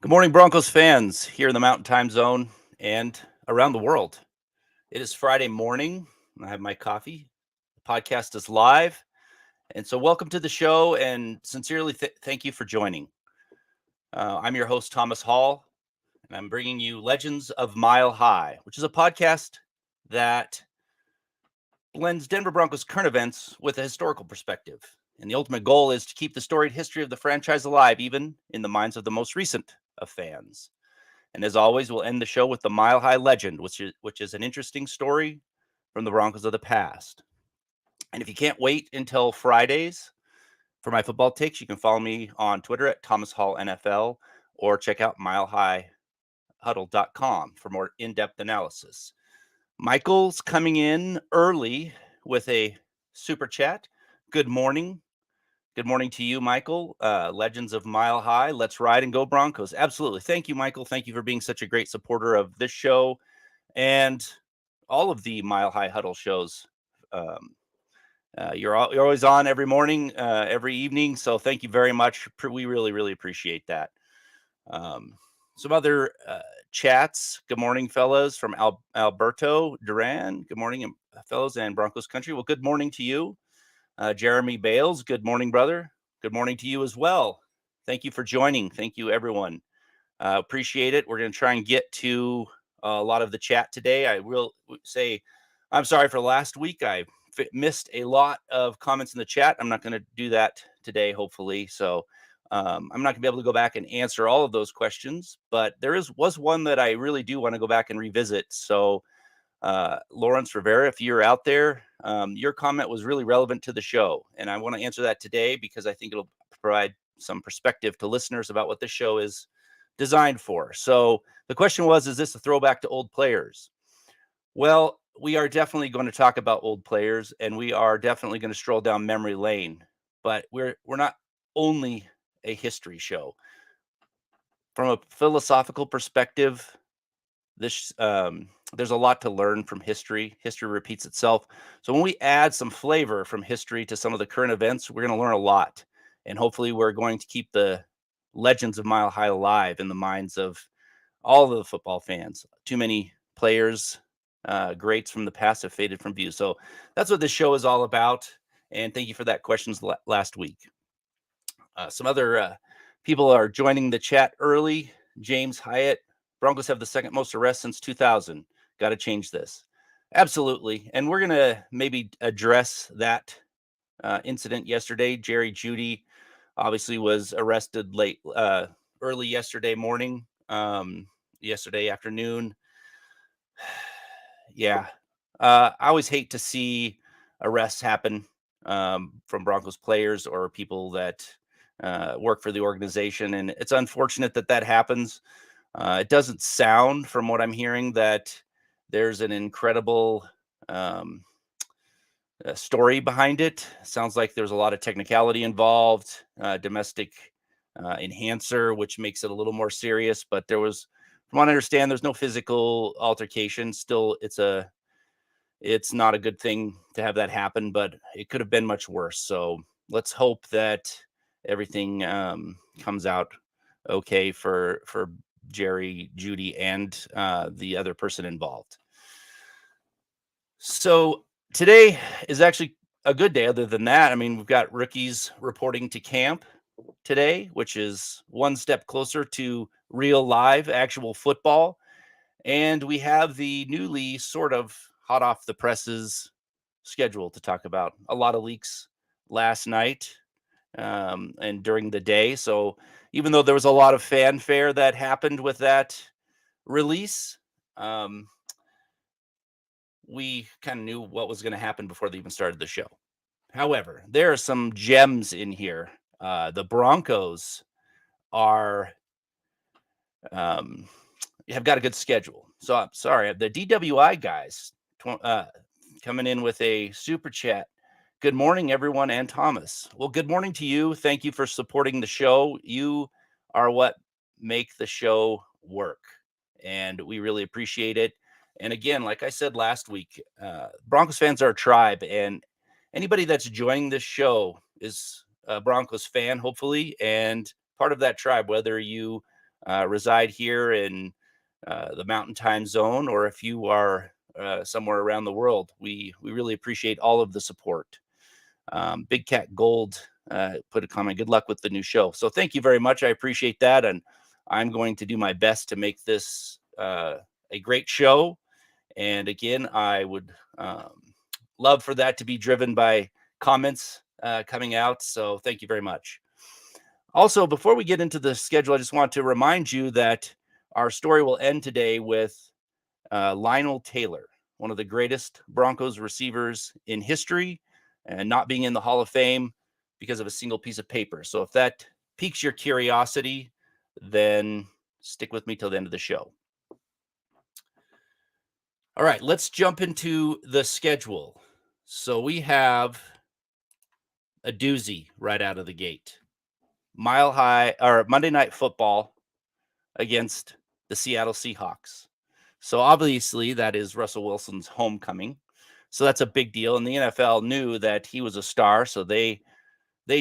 Good morning, Broncos fans here in the Mountain Time Zone and around the world. It is Friday morning. And I have my coffee. The podcast is live. And so, welcome to the show and sincerely thank you for joining. I'm your host, Thomas Hall, and I'm bringing you Legends of Mile High, which is a podcast that blends Denver Broncos current events with a historical perspective. And the ultimate goal is to keep the storied history of the franchise alive, even in the minds of the most recent of fans. And as always, we'll end the show with the Mile High Legend, which is an interesting story from the Broncos of the past. And if you can't wait until Fridays for my football takes, you can follow me on Twitter at Thomas Hall NFL or check out milehighhuddle.com for more in-depth analysis. Michael's coming in early with a super chat. Good morning. Good morning to you, Michael. Legends of Mile High. Let's ride and go Broncos. Absolutely. Thank you, Michael. Thank you for being such a great supporter of this show and all of the Mile High Huddle shows. You're always on every morning, every evening. So thank you very much. We really, really appreciate that. Some other chats. Good morning, fellas, from Alberto Duran. Good morning, fellas, and Broncos country. Well, good morning to you. Jeremy Bales, good morning, brother. Good morning to you as well. Thank you for joining. Thank you, everyone. Appreciate it. We're going to try and get to a lot of the chat today. I will say I'm sorry for last week. I missed a lot of comments in the chat. I'm not going to do that today, hopefully. So I'm not going to be able to go back and answer all of those questions, but there was one that I really do want to go back and revisit. So Lawrence Rivera, if you're out there, your comment was really relevant to the show. And I want to answer that today because I think it'll provide some perspective to listeners about what this show is designed for. So the question was, is this a throwback to old players? Well, we are definitely going to talk about old players and we are definitely going to stroll down memory lane, but we're not only a history show. From a philosophical perspective, this there's a lot to learn from history. History repeats itself. So when we add some flavor from history to some of the current events, we're going to learn a lot. And hopefully we're going to keep the legends of Mile High alive in the minds of all of the football fans. Too many players, greats from the past have faded from view. So that's what this show is all about. And thank you for that questions last week. Some other people are joining the chat early. James Hyatt, Broncos have the second most arrests since 2000. Got to change this. Absolutely. And we're going to maybe address that incident yesterday. Jeudy obviously was arrested early yesterday morning, yesterday afternoon. Yeah. I always hate to see arrests happen from Broncos players or people that work for the organization. And it's unfortunate that happens. It doesn't sound, from what I'm hearing, that there's an incredible story behind it. Sounds like there's a lot of technicality involved, domestic enhancer, which makes it a little more serious. But from what I understand, there's no physical altercation. Still, it's not a good thing to have that happen, but it could have been much worse. So let's hope that everything comes out okay for Jerry, Jeudy, and the other person involved. So today is actually a good day. Other than that, I mean, we've got rookies reporting to camp today, which is one step closer to real live actual football. And we have the newly sort of hot off the presses schedule to talk about. A lot of leaks last night and during the day. So even though there was a lot of fanfare that happened with that release, we kind of knew what was going to happen before they even started the show. However, there are some gems in here. The Broncos have got a good schedule. So I'm sorry, the DWI guys coming in with a super chat. Good morning, everyone, and Thomas. Well, good morning to you. Thank you for supporting the show. You are what make the show work, and we really appreciate it. And again, like I said last week, Broncos fans are a tribe, and anybody that's joining this show is a Broncos fan, hopefully, and part of that tribe, whether you reside here in the Mountain Time Zone, or if you are somewhere around the world, we really appreciate all of the support. Big Cat Gold put a comment, good luck with the new show. So thank you very much. I appreciate that. And I'm going to do my best to make this a great show. And again, I would love for that to be driven by comments coming out. So thank you very much. Also, before we get into the schedule, I just want to remind you that our story will end today with Lionel Taylor, one of the greatest Broncos receivers in history, and not being in the Hall of Fame because of a single piece of paper. So if that piques your curiosity, then stick with me till the end of the show. All right, let's jump into the schedule. So we have a doozy right out of the gate. Mile High or Monday Night Football against the Seattle Seahawks. So obviously that is Russell Wilson's homecoming. So that's a big deal. And the NFL knew that he was a star. So they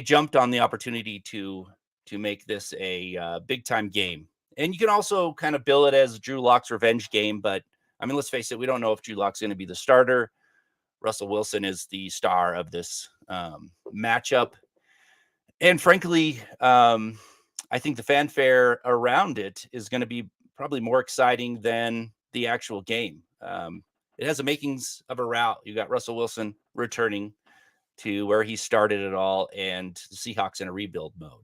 jumped on the opportunity to make this a big time game. And you can also kind of bill it as Drew Lock's revenge game. But I mean, let's face it, we don't know if Drew Lock's going to be the starter. Russell Wilson is the star of this matchup. And frankly, I think the fanfare around it is going to be probably more exciting than the actual game. It has the makings of a rout. You got Russell Wilson returning to where he started it all, and the Seahawks in a rebuild mode.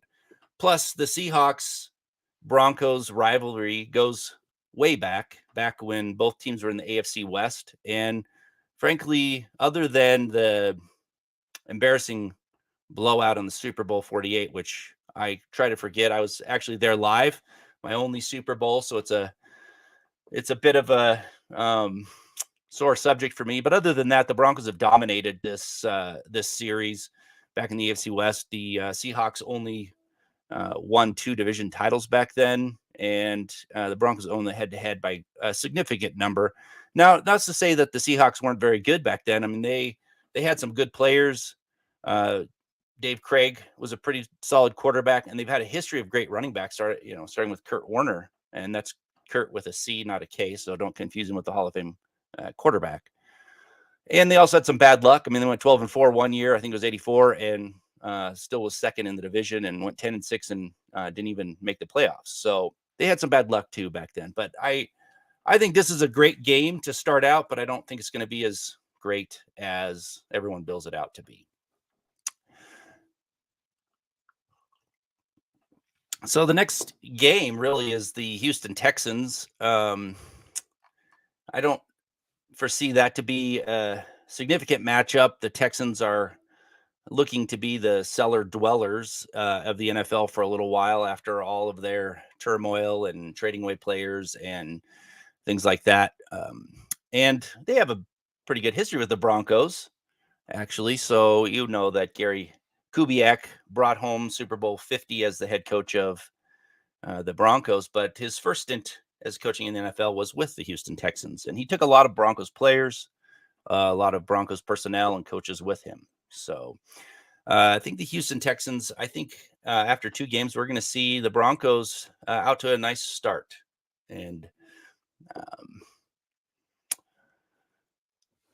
Plus, the Seahawks-Broncos rivalry goes way back when both teams were in the AFC West. And frankly, other than the embarrassing blowout on the Super Bowl 48, which I try to forget, I was actually there live, my only Super Bowl, so it's a bit of a sore subject for me. But other than that, the Broncos have dominated this series back in the AFC West. The Seahawks only won 2 division titles back then, and the Broncos own the head-to-head by a significant number. Now, that's to say that the Seahawks weren't very good back then. I mean, they had some good players. Dave Craig was a pretty solid quarterback, and they've had a history of great running backs, starting with Kurt Warner, and that's Kurt with a C, not a K, so don't confuse him with the Hall of Fame quarterback. And they also had some bad luck. I mean, they went 12-4 one year, I think it was 84, and still was second in the division, and went 10-6 and didn't even make the playoffs. So they had some bad luck too back then. But I think this is a great game to start out, but I don't think it's going to be as great as everyone bills it out to be. So the next game really is the Houston Texans. I don't foresee that to be a significant matchup. The Texans are looking to be the cellar dwellers of the NFL for a little while after all of their turmoil and trading away players and things like that. And they have a pretty good history with the Broncos, actually. So you know that Gary Kubiak brought home Super Bowl 50 as the head coach of the Broncos, but his first stint as coaching in the NFL was with the Houston Texans, and he took a lot of Broncos players, a lot of Broncos personnel and coaches with him. So I think the Houston Texans, after 2 games, we're going to see the Broncos out to a nice start. And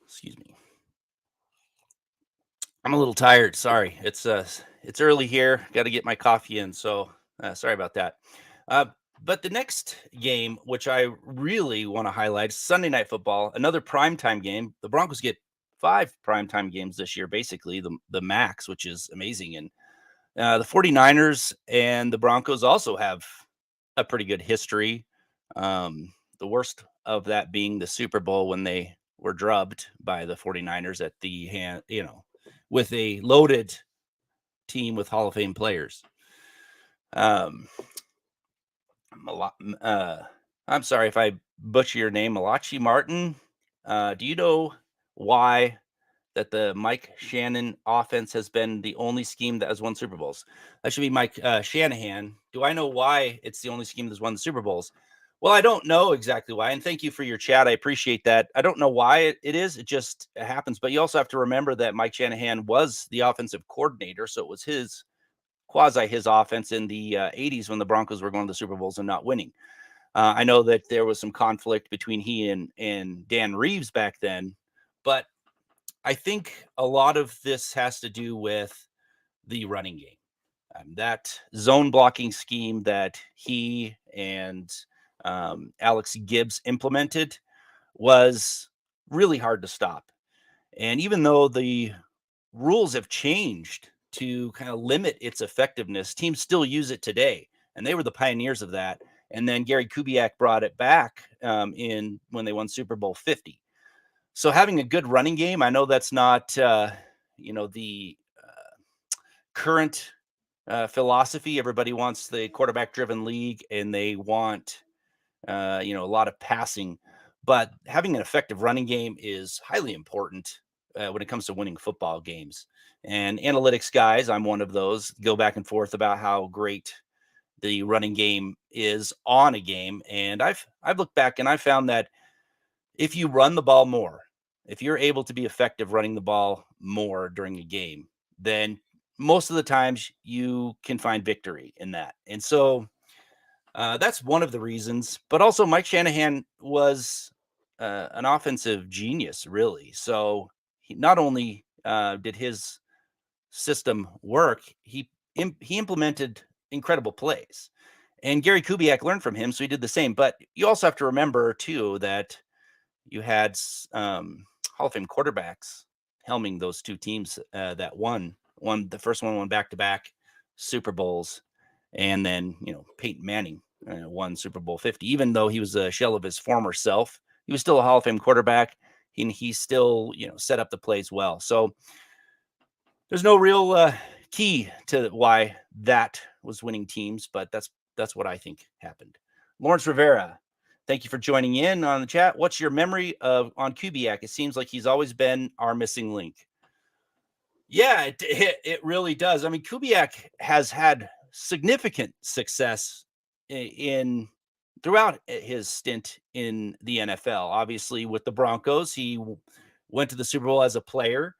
excuse me, I'm a little tired. Sorry. It's early here. Got to get my coffee in. So sorry about that. But the next game, which I really want to highlight, is Sunday Night Football, another primetime game. The Broncos get 5 primetime games this year, basically the max, which is amazing. And the 49ers and the Broncos also have a pretty good history. The worst of that being the Super Bowl when they were drubbed by the 49ers at the hand, with a loaded team with Hall of Fame players. I'm sorry if I butcher your name, Malachi Martin. Do you know why that the Mike Shannon offense has been the only scheme that has won Super Bowls? That should be Mike Shanahan. Do I know why it's the only scheme that's won the Super Bowls? Well, I don't know exactly why, and thank you for your chat. I appreciate that. I don't know why it is. It just happens. But you also have to remember that Mike Shanahan was the offensive coordinator, so it was his quasi his offense in the 80s when the Broncos were going to the Super Bowls and not winning. I know that there was some conflict between he and Dan Reeves back then, but I think a lot of this has to do with the running game. That zone blocking scheme that he and Alex Gibbs implemented was really hard to stop. And even though the rules have changed to kind of limit its effectiveness, teams still use it today. And they were the pioneers of that. And then Gary Kubiak brought it back in when they won Super Bowl 50. So having a good running game, I know that's not, the current philosophy. Everybody wants the quarterback-driven league, and they want, a lot of passing. But having an effective running game is highly important when it comes to winning football games. And analytics guys, I'm one of those, go back and forth about how great the running game is on a game. And I've looked back and I found that if you run the ball more, if you're able to be effective running the ball more during a game, then most of the times you can find victory in that. And so that's one of the reasons. But also, Mike Shanahan was an offensive genius, really. So he not only did his system work, he implemented incredible plays. And Gary Kubiak learned from him, so he did the same. But you also have to remember too that you had Hall of Fame quarterbacks helming those two teams that won. The first one won back-to-back Super Bowls, and then Peyton Manning won Super Bowl 50. Even though he was a shell of his former self, he was still a Hall of Fame quarterback, and he still set up the plays well. So there's no real key to why that was winning teams, but that's what I think happened. Lawrence Rivera, thank you for joining in on the chat. What's your memory on Kubiak? It seems like he's always been our missing link. Yeah, it really does. I mean, Kubiak has had significant success in throughout his stint in the NFL. Obviously, with the Broncos, he went to the Super Bowl as a player.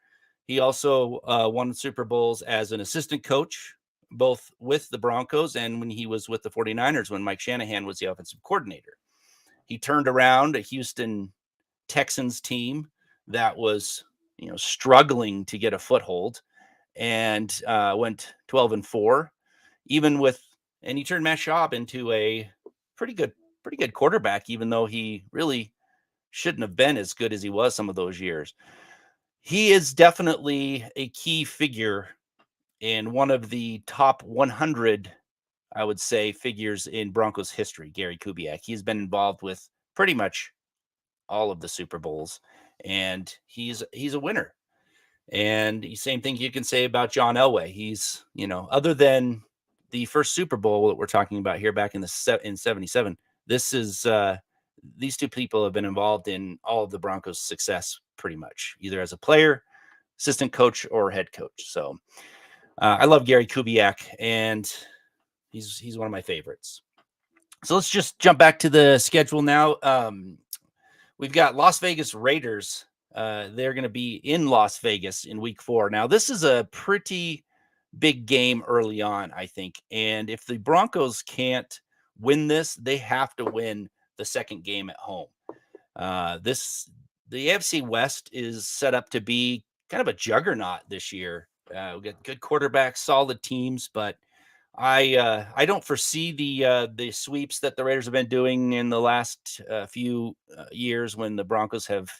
He also won Super Bowls as an assistant coach, both with the Broncos and when he was with the 49ers when Mike Shanahan was the offensive coordinator. He turned around a Houston Texans team that was struggling to get a foothold and went 12-4, and he turned Matt Schaub into a pretty good quarterback, even though he really shouldn't have been as good as he was some of those years. He is definitely a key figure in one of the top 100, I would say, figures in Broncos history, Gary Kubiak. He's been involved with pretty much all of the Super Bowls, and he's a winner. And the same thing you can say about John Elway. He's, other than the first Super Bowl that we're talking about here back in 77, this is these two people have been involved in all of the Broncos' success pretty much, either as a player, assistant coach, or head coach. So I love Gary Kubiak, and he's one of my favorites. So let's just jump back to the schedule now. We've got Las Vegas Raiders. They're going to be in Las Vegas in week 4. Now, this is a pretty big game early on, I think. And if the Broncos can't win this, they have to win the second game at home. The AFC West is set up to be kind of a juggernaut this year. We got good quarterbacks, solid teams, but I don't foresee the sweeps that the Raiders have been doing in the last few years when the Broncos have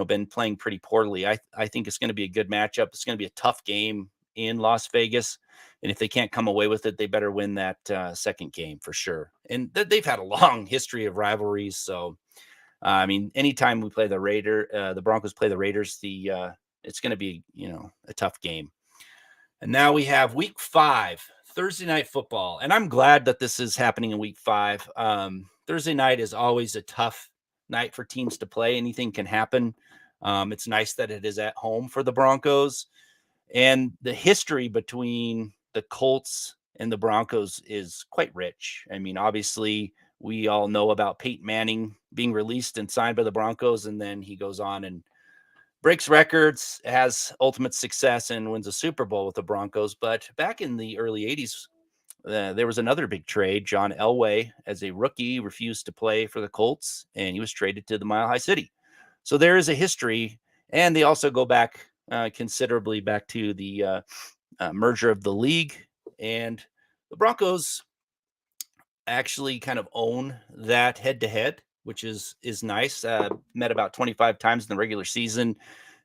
been playing pretty poorly. I think it's going to be a good matchup. It's going to be a tough game in Las Vegas, and if they can't come away with it, they better win that second game for sure. And they've had a long history of rivalries, so I mean, anytime we play the Broncos play the Raiders, it's going to be a tough game. And now we have week 5, Thursday night football. And I'm glad that this is happening in week 5. Thursday night is always a tough night for teams to play. Anything can happen. It's nice that it is at home for the Broncos. And the history between the Colts and the Broncos is quite rich. I mean, obviously, we all know about Peyton Manning being released and signed by the Broncos, and then he goes on and breaks records, has ultimate success, and wins a Super Bowl with the Broncos. But back in the early 80s, there was another big trade. John Elway, as a rookie, refused to play for the Colts, and he was traded to the Mile High City. So there is a history, and they also go back considerably back to the merger of the league. And the Broncos actually kind of own that head to head, which is nice. Met about 25 times in the regular season,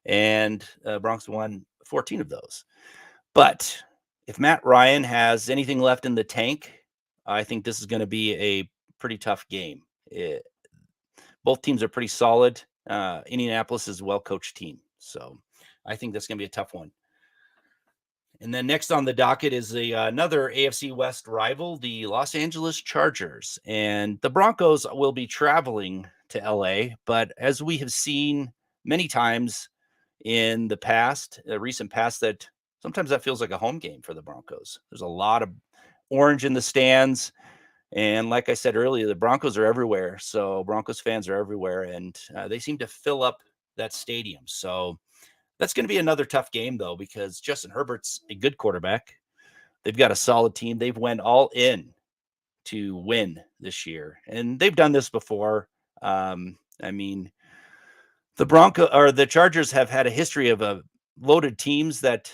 and Broncos won 14 of those. But if Matt Ryan has anything left in the tank, I think this is going to be a pretty tough game. Both teams are pretty solid. Indianapolis is a well coached team, so I think that's going to be a tough one. And then next on the docket is another AFC West rival, the Los Angeles Chargers. And the Broncos will be traveling to LA, but as we have seen many times in the past, recent past, that sometimes that feels like a home game for the Broncos. There's a lot of orange in the stands. And like I said earlier, the Broncos are everywhere. So Broncos fans are everywhere, and they seem to fill up that stadium. So that's going to be another tough game, though, because Justin Herbert's a good quarterback. They've got a solid team. They've went all in to win this year, and they've done this before. I mean, the Chargers have had a history of loaded teams that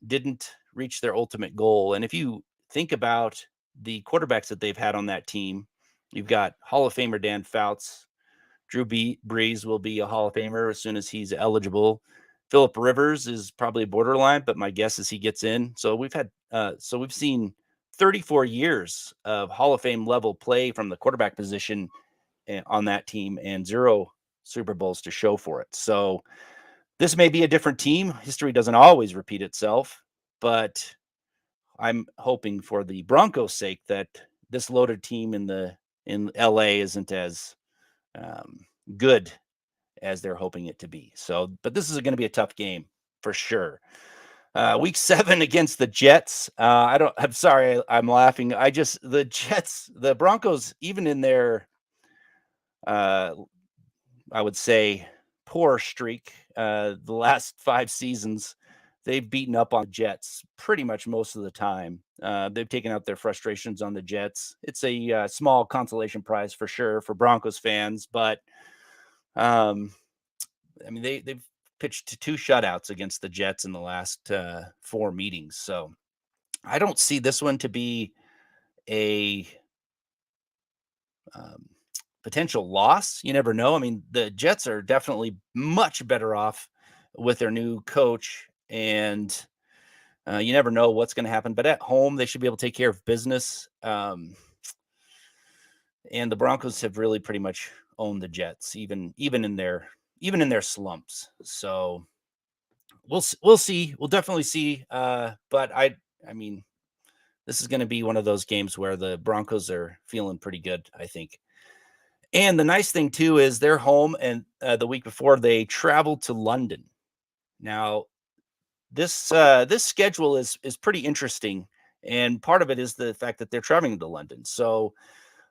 didn't reach their ultimate goal. And if you think about the quarterbacks that they've had on that team, you've got Hall of Famer Dan Fouts. Drew Brees will be a Hall of Famer as soon as he's eligible. Philip Rivers is probably borderline, but my guess is he gets in. So we've seen 34 years of Hall of Fame level play from the quarterback position on that team, and 0 Super Bowls to show for it. So this may be a different team. History doesn't always repeat itself, but I'm hoping for the Broncos' sake that this loaded team in LA isn't as good as they're hoping it to be. So, but this is going to be a tough game for sure. Week 7 against the Jets. I'm sorry, I'm laughing. The Jets, the Broncos, even in their, I would say, poor streak, the last 5 seasons, they've beaten up on the Jets pretty much most of the time. They've taken out their frustrations on the Jets. It's a small consolation prize for sure for Broncos fans, but I mean, they've pitched 2 shutouts against the Jets in the last 4 meetings. So I don't see this one to be a um, potential loss. You never know. I mean, the Jets are definitely much better off with their new coach, and you never know what's going to happen. But at home, they should be able to take care of business. And the Broncos have really pretty much owned the Jets, even in their slumps. So we'll see. We'll definitely see. But I mean, this is going to be one of those games where the Broncos are feeling pretty good, I think. And the nice thing too is they're home, and the week before they traveled to London. Now, this schedule is pretty interesting, and part of it is the fact that they're traveling to London. So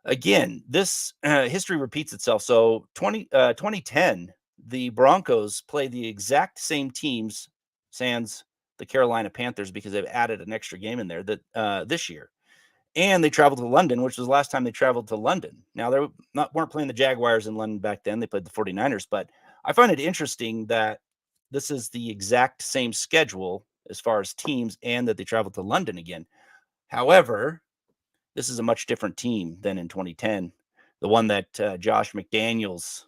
again, this history repeats itself. So 2010, the Broncos play the exact same teams, sans the Carolina Panthers, because they've added an extra game in there that this year. And they traveled to London, which was the last time they traveled to London. Now, they weren't playing the Jaguars in London back then. They played the 49ers. But I find it interesting that this is the exact same schedule as far as teams, and that they traveled to London again. However, this is a much different team than in 2010, the one that Josh McDaniels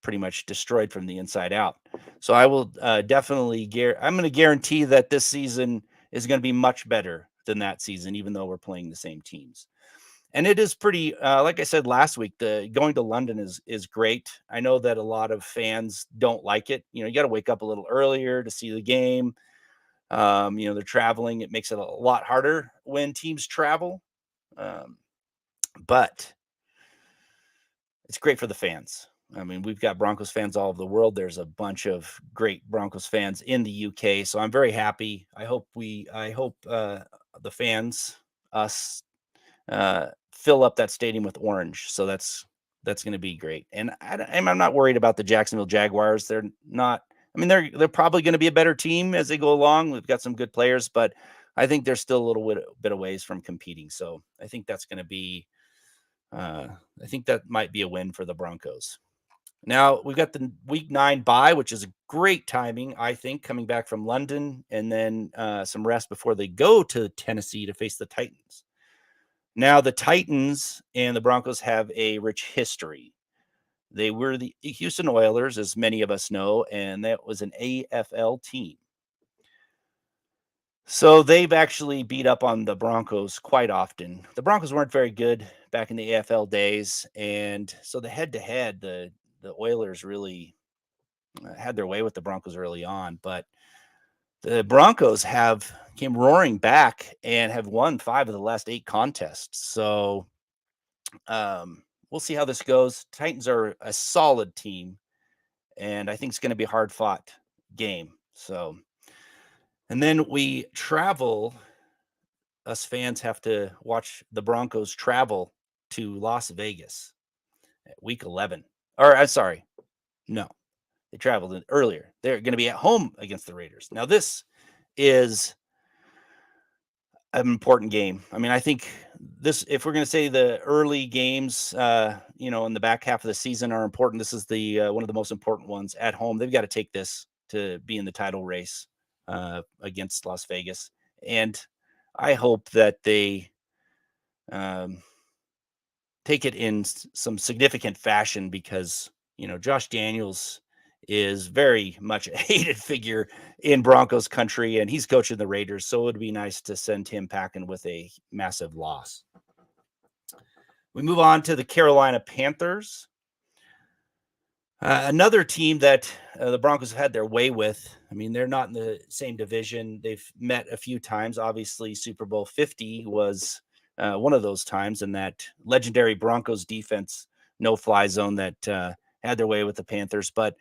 pretty much destroyed from the inside out. So I will definitely I'm going to guarantee that this season is going to be much better than that season, even though we're playing the same teams. And it is pretty, like I said last week, the going to London is great. I know that a lot of fans don't like it. You got to wake up a little earlier to see the game. They're traveling. It makes it a lot harder when teams travel. But it's great for the fans. I mean, we've got Broncos fans all over the world. There's a bunch of great Broncos fans in the UK, so I'm very happy. I hope the fans, us, fill up that stadium with orange. So that's That's going to be great. And I'm not worried about the Jacksonville Jaguars. They're not. I mean, they're probably going to be a better team as they go along. We've got some good players, but I think they're still a little bit of ways from competing. So I think that's going to be. I think that might be a win for the Broncos. Now we've got the Week 9 bye, which is a great timing, I think, coming back from London, and then some rest before they go to Tennessee to face the Titans. Now the Titans and the Broncos have a rich history. They were the Houston Oilers, as many of us know, and that was an AFL team. So they've actually beat up on the Broncos quite often. The Broncos weren't very good back in the AFL days, and so the head-to-head, the Oilers really had their way with the Broncos early on, but the Broncos have came roaring back and have won 5 of the last 8 contests. So we'll see how this goes. Titans are a solid team, and I think it's going to be a hard fought game. So, and then we travel. Us fans have to watch the Broncos travel to Las Vegas at Week 11. Or I'm sorry, no, they traveled in earlier. They're going to be at home against the Raiders. Now this is an important game. I mean, I think this, if we're going to say the early games, in the back half of the season are important, this is the one of the most important ones at home. They've got to take this to be in the title race against Las Vegas, and I hope that they um, take it in some significant fashion because Josh Daniels is very much a hated figure in Broncos country, and he's coaching the Raiders, so it would be nice to send him packing with a massive loss. We move on to the Carolina Panthers. Another team that the Broncos have had their way with. I mean, they're not in the same division. They've met a few times. Obviously, Super Bowl 50 was one of those times, and that legendary Broncos defense, no-fly zone that had their way with the Panthers. But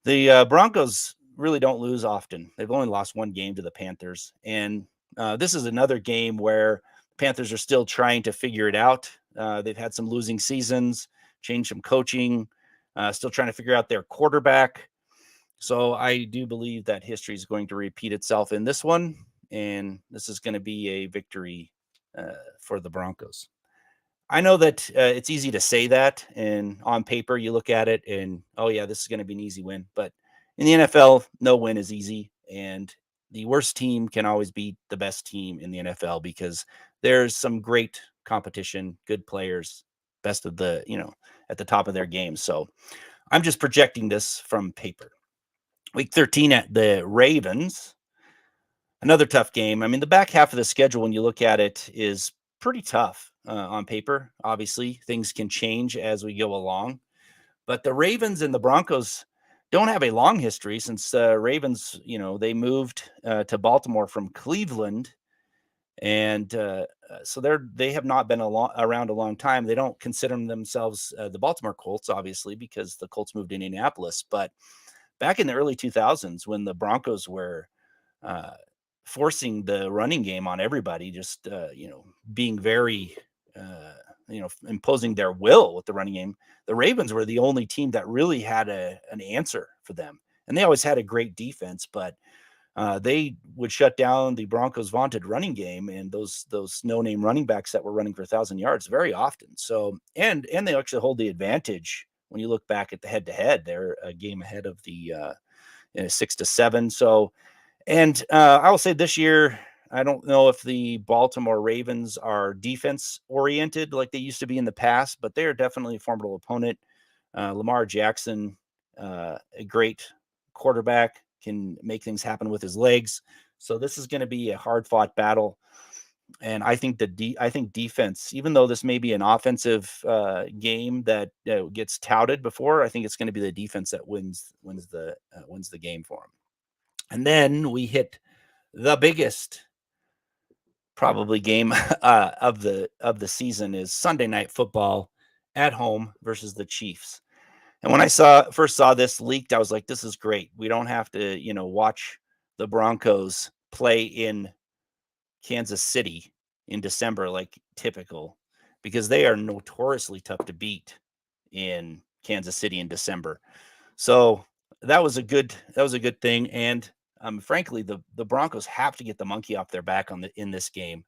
the Broncos really don't lose often. They've only lost one game to the Panthers. And this is another game where Panthers are still trying to figure it out. They've had some losing seasons, changed some coaching, still trying to figure out their quarterback. So I do believe that history is going to repeat itself in this one. And this is going to be a victory for the Broncos. I know that it's easy to say that, and on paper you look at it and, oh yeah, this is going to be an easy win. But in the NFL, no win is easy, and the worst team can always beat the best team in the NFL because there's some great competition, good players, best of the, at the top of their game. So I'm just projecting this from paper. Week 13 at the Ravens. Another tough game. I mean, the back half of the schedule, when you look at it, is pretty tough on paper. Obviously, things can change as we go along. But the Ravens and the Broncos don't have a long history since Ravens, they moved to Baltimore from Cleveland. And so they have not been around a long time. They don't consider themselves the Baltimore Colts, obviously, because the Colts moved to Indianapolis. But back in the early 2000s, when the Broncos were forcing the running game on everybody, just being very imposing their will with the running game, the Ravens were the only team that really had an answer for them, and they always had a great defense, but they would shut down the Broncos' vaunted running game and those no-name running backs that were running for 1,000 yards very often. So and they actually hold the advantage when you look back at the head-to-head. They're a game ahead of the 6-7. So. And I will say this year, I don't know if the Baltimore Ravens are defense oriented like they used to be in the past, but they are definitely a formidable opponent. Lamar Jackson, a great quarterback, can make things happen with his legs. So this is going to be a hard fought battle. And I think I think defense, even though this may be an offensive game that gets touted before, I think it's going to be the defense that wins the game for them. And then we hit the biggest probably game of the season is Sunday Night Football at home versus the Chiefs. And when I first saw this leaked, I was like, this is great. We don't have to, watch the Broncos play in Kansas City in December like typical, because they are notoriously tough to beat in Kansas City in December. So that was a good thing. And frankly, the Broncos have to get the monkey off their back in this game.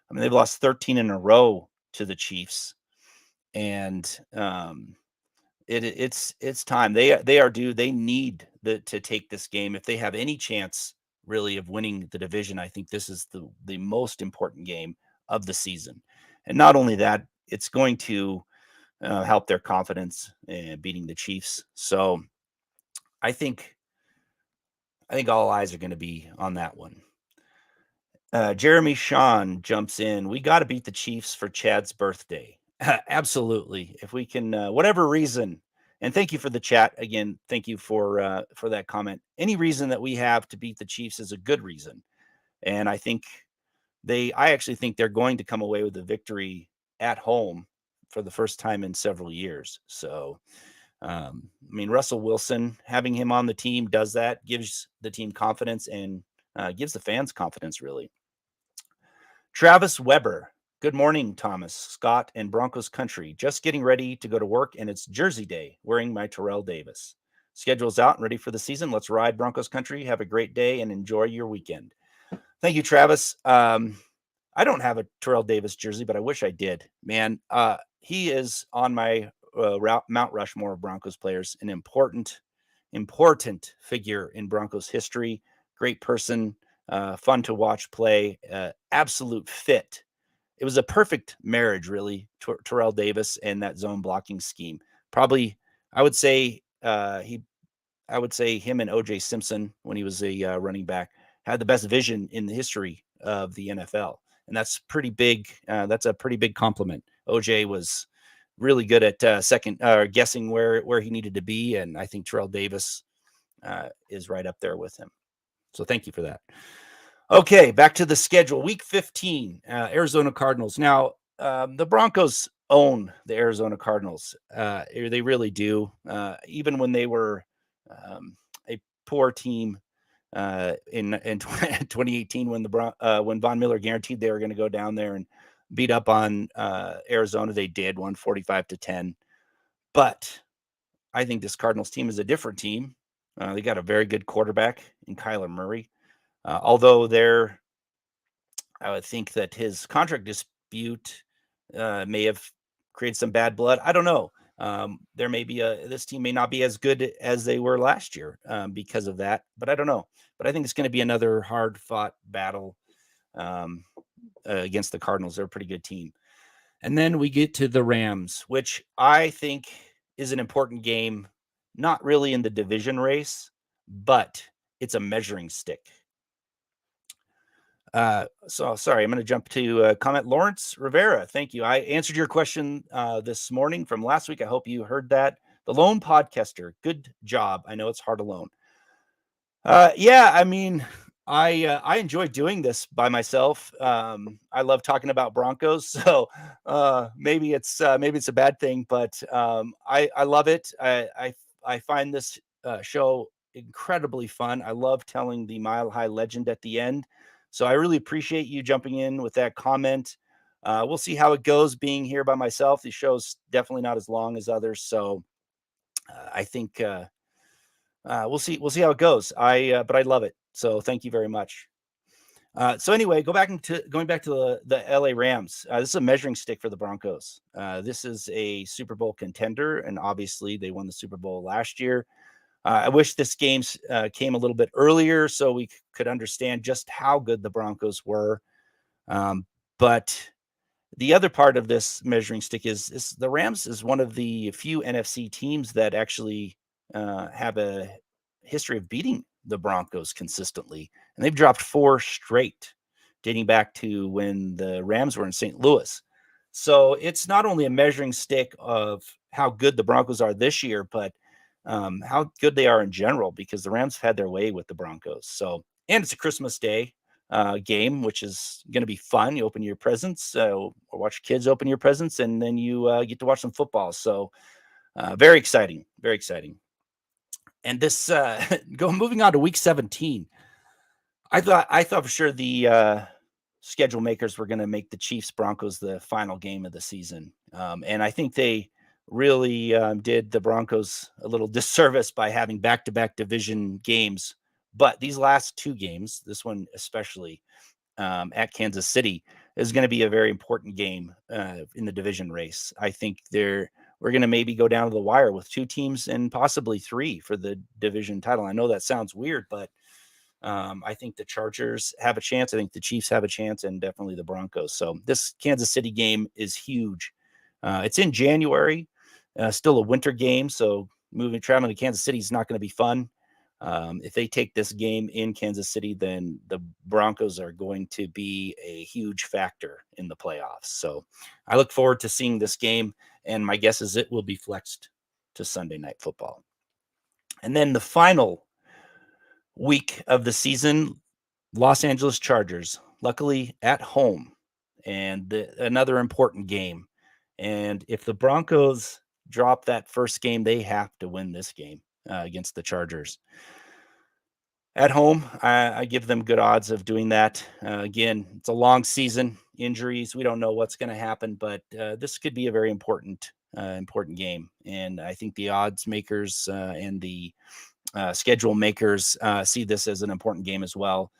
I mean, they've lost 13 in a row to the Chiefs, and it's time. They are due. They need to take this game if they have any chance really of winning the division. I think this is the most important game of the season, and not only that, it's going to help their confidence in beating the Chiefs. So I think all eyes are going to be on that one. Jeremy Sean jumps in. We got to beat the Chiefs for Chad's birthday. Absolutely. If we can, whatever reason, and thank you for the chat again. Thank you for that comment. Any reason that we have to beat the Chiefs is a good reason, and I actually think they're going to come away with a victory at home for the first time in several years. So, I mean, Russell Wilson, having him on the team does that, gives the team confidence and gives the fans confidence, really. Travis Weber. Good morning, Thomas, Scott, and Broncos country. Just getting ready to go to work, and it's Jersey Day, wearing my Terrell Davis. Schedule's out and ready for the season. Let's ride, Broncos country. Have a great day and enjoy your weekend. Thank you, Travis. I don't have a Terrell Davis jersey, but I wish I did. Man, he is on my Mount Rushmore of Broncos players, an important figure in Broncos history. Great person, fun to watch play, absolute fit. It was a perfect marriage, really, Terrell Davis and that zone blocking scheme. Probably, I would say him and O.J. Simpson, when he was a running back, had the best vision in the history of the NFL, and that's pretty big. That's a pretty big compliment. O.J. was really good at guessing where he needed to be, and I think Terrell Davis is right up there with him. So thank you for that. Okay, back to the schedule. Week 15, Arizona Cardinals. Now, the Broncos own the Arizona Cardinals. They really do. Even when they were a poor team in 2018, when Von Miller guaranteed they were going to go down there and beat up on Arizona, they did, 145-10. But I think this Cardinals team is a different team. They got a very good quarterback in Kyler Murray. Although I would think that his contract dispute may have created some bad blood. I don't know. There may be this team may not be as good as they were last year because of that, but I don't know. But I think it's going to be another hard-fought battle against the Cardinals. They're a pretty good team. And then we get to the Rams, which I think is an important game, not really in the division race, but it's a measuring stick. So sorry, I'm going to jump to comment. Lawrence Rivera, thank you. I answered your question this morning from last week. I hope you heard that. The Lone Podcaster, good job. I know it's hard alone. Yeah, I mean, I enjoy doing this by myself. I love talking about Broncos, so maybe it's a bad thing, but I love it. I find this show incredibly fun. I love telling the Mile High legend at the end. So I really appreciate you jumping in with that comment. We'll see how it goes being here by myself. The show's definitely not as long as others, so I think we'll see how it goes. But I love it. So thank you very much. So anyway, going back to the LA Rams. This is a measuring stick for the Broncos. This is a Super Bowl contender, and obviously they won the Super Bowl last year. I wish this game came a little bit earlier so we could understand just how good the Broncos were. But the other part of this measuring stick is the Rams is one of the few NFC teams that actually have a history of beating the Broncos consistently. And they've dropped 4 straight, dating back to when the Rams were in St. Louis. So it's not only a measuring stick of how good the Broncos are this year, but how good they are in general, because the Rams have had their way with the Broncos. So, and it's a Christmas Day game, which is going to be fun. You open your presents, or watch kids open your presents, and then you get to watch some football. So, very exciting, very exciting. And this moving on to week 17. I thought for sure the schedule makers were going to make the Chiefs Broncos the final game of the season, and I think they really did the Broncos a little disservice by having back-to-back division games. But these last two games, this one especially at Kansas City, is going to be a very important game in the division race. I think we're going to maybe go down to the wire with two teams and possibly three for the division title. I know that sounds weird, but I think the Chargers have a chance. I think the Chiefs have a chance, and definitely the Broncos. So this Kansas City game is huge. It's in January, still a winter game. So traveling to Kansas City is not going to be fun. If they take this game in Kansas City, then the Broncos are going to be a huge factor in the playoffs. So I look forward to seeing this game, and my guess is it will be flexed to Sunday Night Football. And then the final week of the season, Los Angeles Chargers, luckily at home, and another important game. And if the Broncos drop that first game, they have to win this game against the Chargers. At home, I give them good odds of doing that. Again, it's a long season, injuries. We don't know what's going to happen, but this could be a very important game. And I think the odds makers and the schedule makers see this as an important game as well.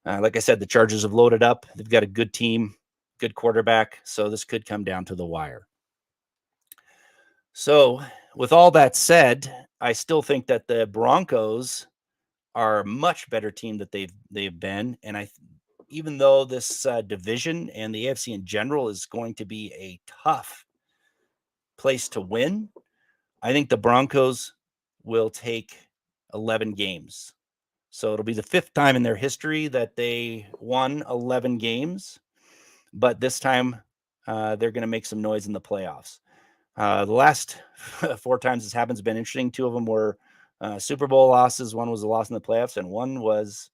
Like I said, the Chargers have loaded up. They've got a good team, good quarterback. So this could come down to the wire. So with all that said, I still think that the Broncos are a much better team that they've been. And even though this division and the AFC in general is going to be a tough place to win, I think the Broncos will take 11 games. So it'll be the fifth time in their history that they won 11 games, but this time they're going to make some noise in the playoffs. The last 4 times this happens have been interesting. 2 of them were Super Bowl losses. One was a loss in the playoffs, and one was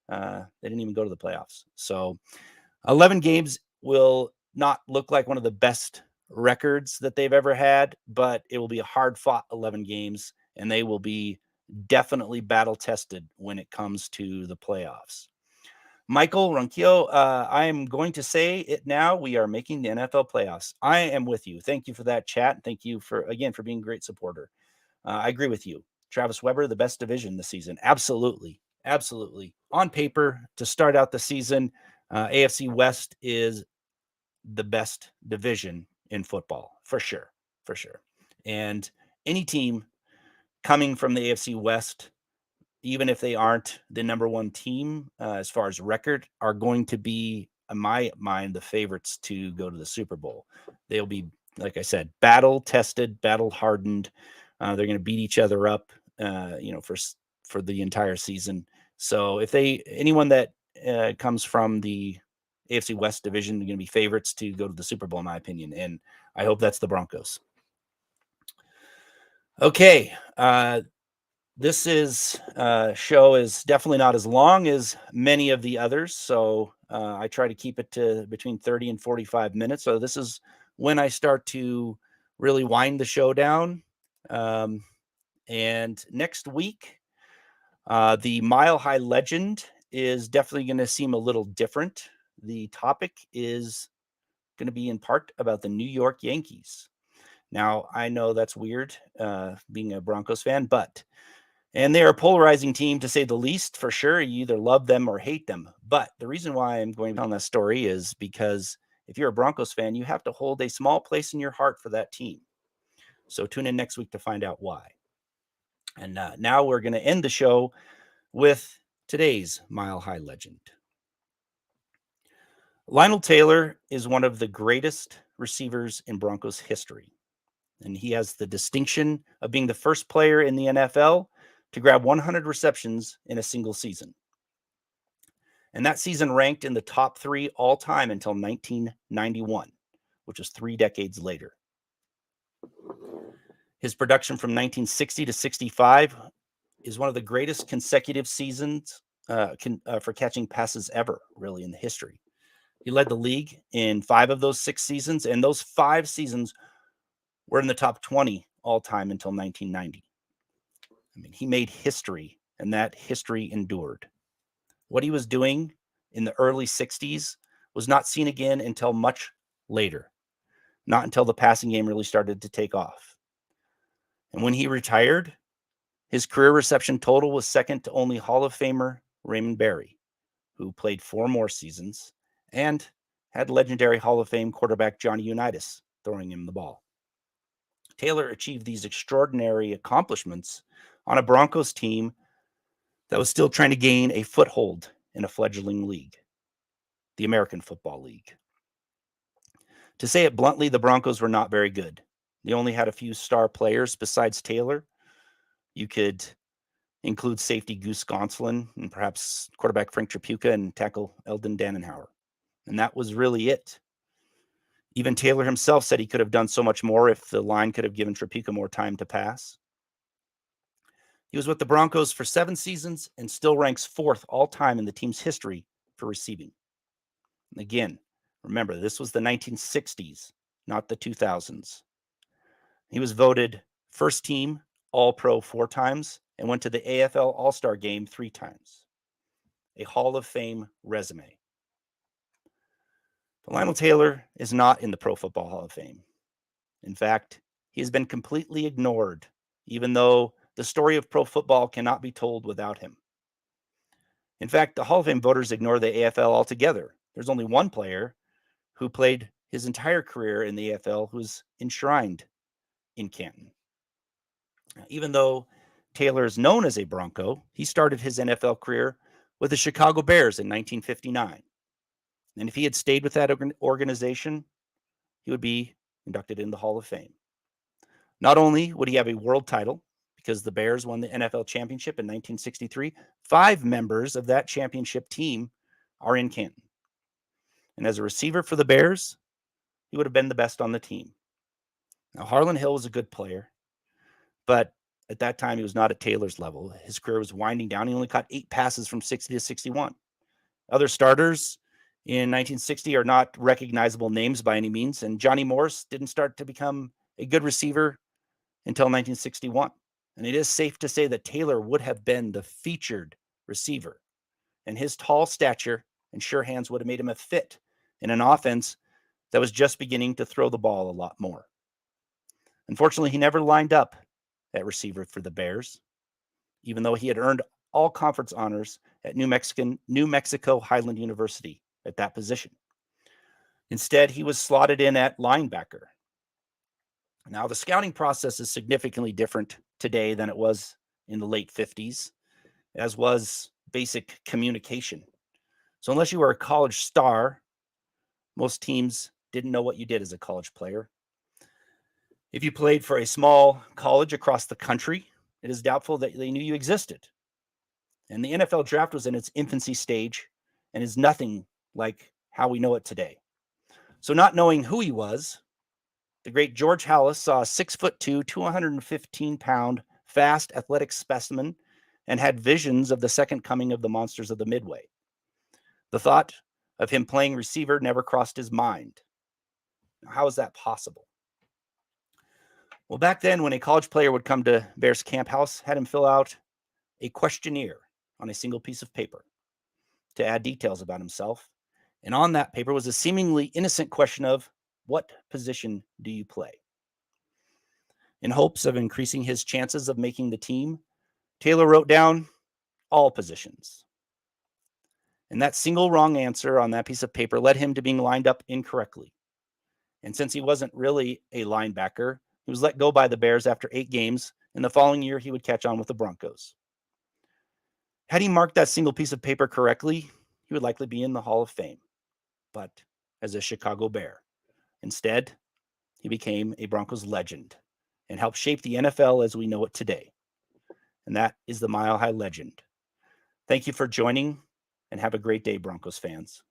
they didn't even go to the playoffs. So 11 games will not look like one of the best records that they've ever had, but it will be a hard-fought 11 games, and they will be definitely battle-tested when it comes to the playoffs. Michael Ronquillo, I am going to say it now. We are making the NFL playoffs. I am with you. Thank you for that chat. Thank you for being a great supporter. I agree with you. Travis Weber, the best division this season. Absolutely. Absolutely. On paper, to start out the season, AFC West is the best division in football, for sure. For sure. And any team coming from the AFC West, even if they aren't the number one team as far as record, are going to be, in my mind, the favorites to go to the Super Bowl. They'll be, like I said, battle-tested, battle-hardened. They're going to beat each other up, for the entire season. So if anyone that comes from the AFC West division, are going to be favorites to go to the Super Bowl, in my opinion, and I hope that's the Broncos. Okay, this show is definitely not as long as many of the others, so I try to keep it to between 30 and 45 minutes. So this is when I start to really wind the show down. And next week, the Mile High Legend is definitely going to seem a little different. The topic is going to be in part about the New York Yankees. Now, I know that's weird, being a Broncos fan, and they're a polarizing team, to say the least, for sure. You either love them or hate them. But the reason why I'm going to tell that story is because if you're a Broncos fan, you have to hold a small place in your heart for that team. So tune in next week to find out why. And now we're going to end the show with today's Mile High Legend. Lionel Taylor is one of the greatest receivers in Broncos history. And he has the distinction of being the first player in the NFL to grab 100 receptions in a single season. And that season ranked in the top 3 all time until 1991, which was 3 decades later. His production from 1960 to 65 is one of the greatest consecutive seasons for catching passes ever, really, in the history. He led the league in 5 of those 6 seasons, and those 5 seasons were in the top 20 all time until 1990. I mean, he made history, and that history endured. What he was doing in the early 60s was not seen again until much later, not until the passing game really started to take off. And when he retired, his career reception total was second to only Hall of Famer Raymond Berry, who played 4 more seasons and had legendary Hall of Fame quarterback Johnny Unitas throwing him the ball. Taylor achieved these extraordinary accomplishments on a Broncos team that was still trying to gain a foothold in a fledgling league, the American Football League. To say it bluntly, the Broncos were not very good. They only had a few star players besides Taylor. You could include safety Goose Gonsolin and perhaps quarterback Frank Tripucka and tackle Eldon Dannenhauer. And that was really it. Even Taylor himself said he could have done so much more if the line could have given Tripucka more time to pass. He was with the Broncos for 7 seasons and still ranks 4th all time in the team's history for receiving. And again, remember, this was the 1960s, not the 2000s. He was voted first team All-Pro 4 times and went to the AFL All-Star Game 3 times. A Hall of Fame resume. But Lionel Taylor is not in the Pro Football Hall of Fame. In fact, he has been completely ignored, even though the story of pro football cannot be told without him. In fact, the Hall of Fame voters ignore the AFL altogether. There's only one player who played his entire career in the AFL who's enshrined in Canton. Even though Taylor is known as a Bronco, he started his NFL career with the Chicago Bears in 1959. And if he had stayed with that organization, he would be inducted in the Hall of Fame. Not only would he have a world title, because the Bears won the NFL championship in 1963, 5 members of that championship team are in Canton. And as a receiver for the Bears, he would have been the best on the team. Now, Harlan Hill was a good player, but at that time, he was not at Taylor's level. His career was winding down. He only caught 8 passes from 60 to 61. Other starters in 1960 are not recognizable names by any means, and Johnny Morse didn't start to become a good receiver until 1961. And it is safe to say that Taylor would have been the featured receiver, and his tall stature and sure hands would have made him a fit in an offense that was just beginning to throw the ball a lot more. Unfortunately, he never lined up at receiver for the Bears, even though he had earned all conference honors at New Mexico Highland University at that position. Instead, he was slotted in at linebacker. Now, the scouting process is significantly different today than it was in the late 50s, as was basic communication. So unless you were a college star, most teams didn't know what you did as a college player. If you played for a small college across the country, it is doubtful that they knew you existed. And the NFL draft was in its infancy stage and is nothing like how we know it today. So not knowing who he was, the great George Halas saw a 6'2", 215-pound, fast, athletic specimen and had visions of the second coming of the monsters of the Midway. The thought of him playing receiver never crossed his mind. How is that possible? Well, back then, when a college player would come to Bears Camp House, had him fill out a questionnaire on a single piece of paper to add details about himself. And on that paper was a seemingly innocent question of, what position do you play? In hopes of increasing his chances of making the team, Taylor wrote down all positions. And that single wrong answer on that piece of paper led him to being lined up incorrectly. And since he wasn't really a linebacker, he was let go by the Bears after 8 games, and the following year he would catch on with the Broncos. Had he marked that single piece of paper correctly, he would likely be in the Hall of Fame, but as a Chicago Bear. Instead, he became a Broncos legend and helped shape the NFL as we know it today. And that is the Mile High Legend. Thank you for joining, and have a great day, Broncos fans.